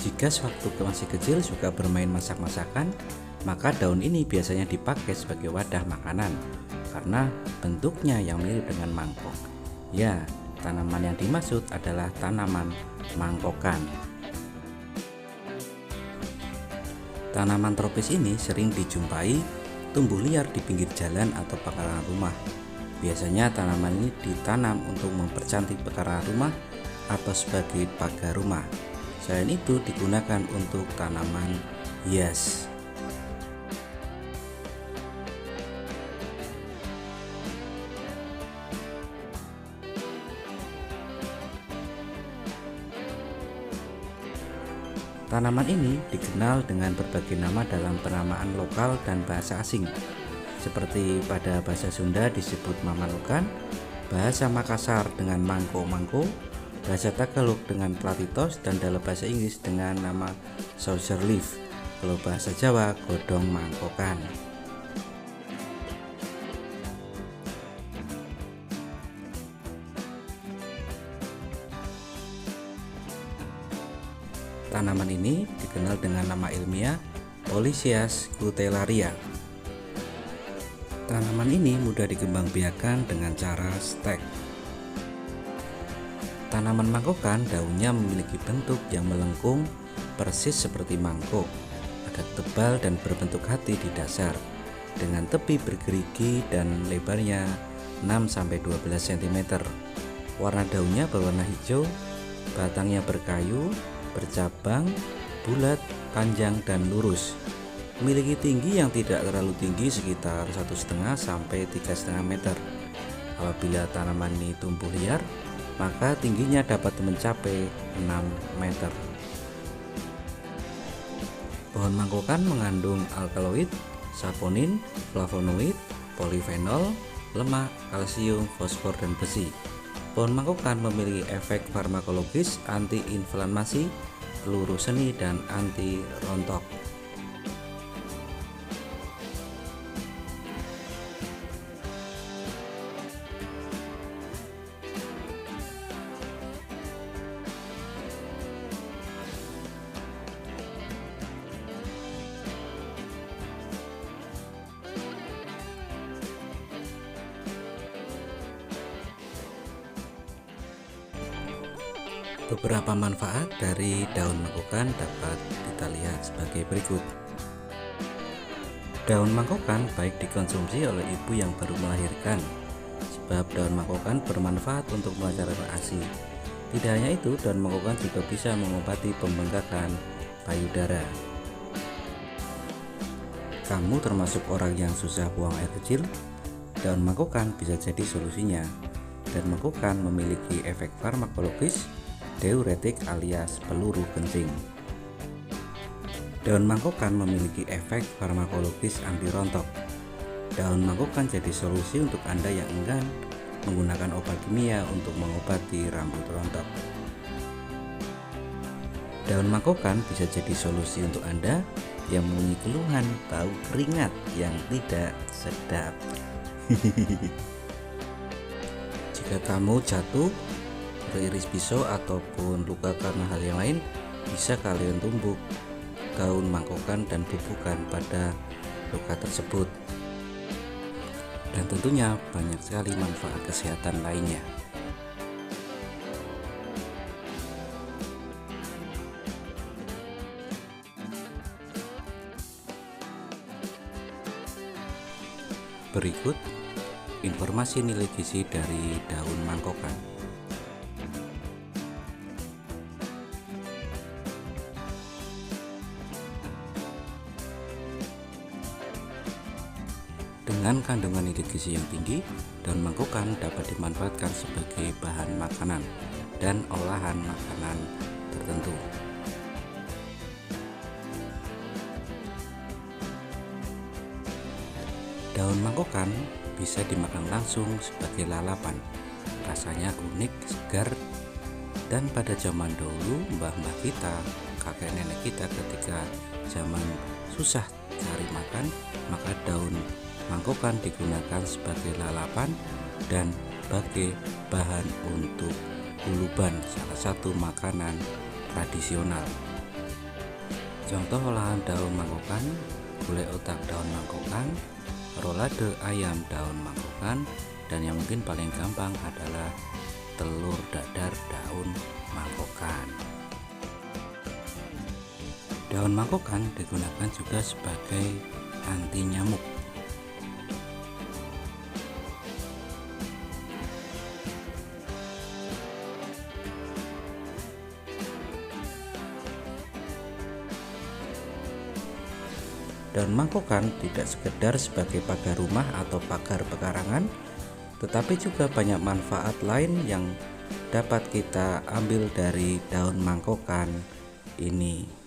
Jika sewaktu masih kecil suka bermain masak-masakan, maka daun ini biasanya dipakai sebagai wadah makanan karena bentuknya yang mirip dengan mangkok. Ya, tanaman yang dimaksud adalah tanaman mangkokan. Tanaman tropis ini sering dijumpai tumbuh liar di pinggir jalan atau pekarangan rumah. Biasanya tanaman ini ditanam untuk mempercantik pekarangan rumah atau sebagai pagar rumah. Selain itu digunakan untuk tanaman hias. Tanaman ini dikenal dengan berbagai nama dalam penamaan lokal dan bahasa asing. Seperti pada bahasa Sunda disebut mamanukan, bahasa Makassar dengan mangko-mangko, bahasa Tagalog dengan platitos, dan dalam bahasa Inggris dengan nama saucer leaf. Kalau bahasa Jawa godong mangkokan. Tanaman ini dikenal dengan nama ilmiah Polycias cutellaria. Tanaman ini mudah dikembangbiakan dengan cara stek. Tanaman mangkokan daunnya memiliki bentuk yang melengkung persis seperti mangkok, agak tebal dan berbentuk hati di dasar, dengan tepi bergerigi dan lebarnya 6-12 cm. Warna daunnya berwarna hijau, batangnya berkayu, bercabang, bulat, panjang dan lurus. Memiliki tinggi yang tidak terlalu tinggi, sekitar 1,5 sampai 3,5 meter. Apabila tanaman ini tumbuh liar, maka tingginya dapat mencapai 6 meter. Pohon mangkokan mengandung alkaloid, saponin, flavonoid, polifenol, lemak, kalsium, fosfor dan besi. Pohon mangkokan memiliki efek farmakologis, anti-inflamasi, peluru seni dan anti rontok. Beberapa manfaat dari daun mangkokan dapat kita lihat sebagai berikut. Daun mangkokan baik dikonsumsi oleh ibu yang baru melahirkan, sebab daun mangkokan bermanfaat untuk melancarkan ASI. Tidak hanya itu, daun mangkokan juga bisa mengobati pembengkakan payudara. Kamu termasuk orang yang susah buang air kecil? Daun mangkokan bisa jadi solusinya. Daun mangkokan memiliki efek farmakologis, diuretik alias peluru kencing. Daun mangkokan memiliki efek farmakologis anti rontok. Daun mangkokan jadi solusi untuk Anda yang enggan menggunakan obat kimia untuk mengobati rambut rontok. Daun mangkokan bisa jadi solusi untuk Anda yang mempunyai keluhan bau keringat yang tidak sedap. Jika kamu jatuh, teriris pisau ataupun luka karena hal yang lain, bisa kalian tumbuk daun mangkokan dan bubuhkan pada luka tersebut. Dan tentunya banyak sekali manfaat kesehatan lainnya. Berikut informasi nilai gizi dari daun mangkokan. Dengan kandungan nilai gizi yang tinggi, daun mangkokan dapat dimanfaatkan sebagai bahan makanan dan olahan makanan tertentu. Daun mangkokan bisa dimakan langsung sebagai lalapan. Rasanya unik, segar, dan pada zaman dahulu mbah-mbah kita, kakek nenek kita ketika zaman susah cari makan, maka daun mangkokan digunakan sebagai lalapan dan sebagai bahan untuk uluban, salah satu makanan tradisional. Contoh olahan daun mangkokan: gulai otak daun mangkokan, rolade ayam daun mangkokan, dan yang mungkin paling gampang adalah telur dadar daun mangkokan. Daun mangkokan digunakan juga sebagai anti nyamuk. Daun mangkokan tidak sekedar sebagai pagar rumah atau pagar pekarangan, tetapi juga banyak manfaat lain yang dapat kita ambil dari daun mangkokan ini.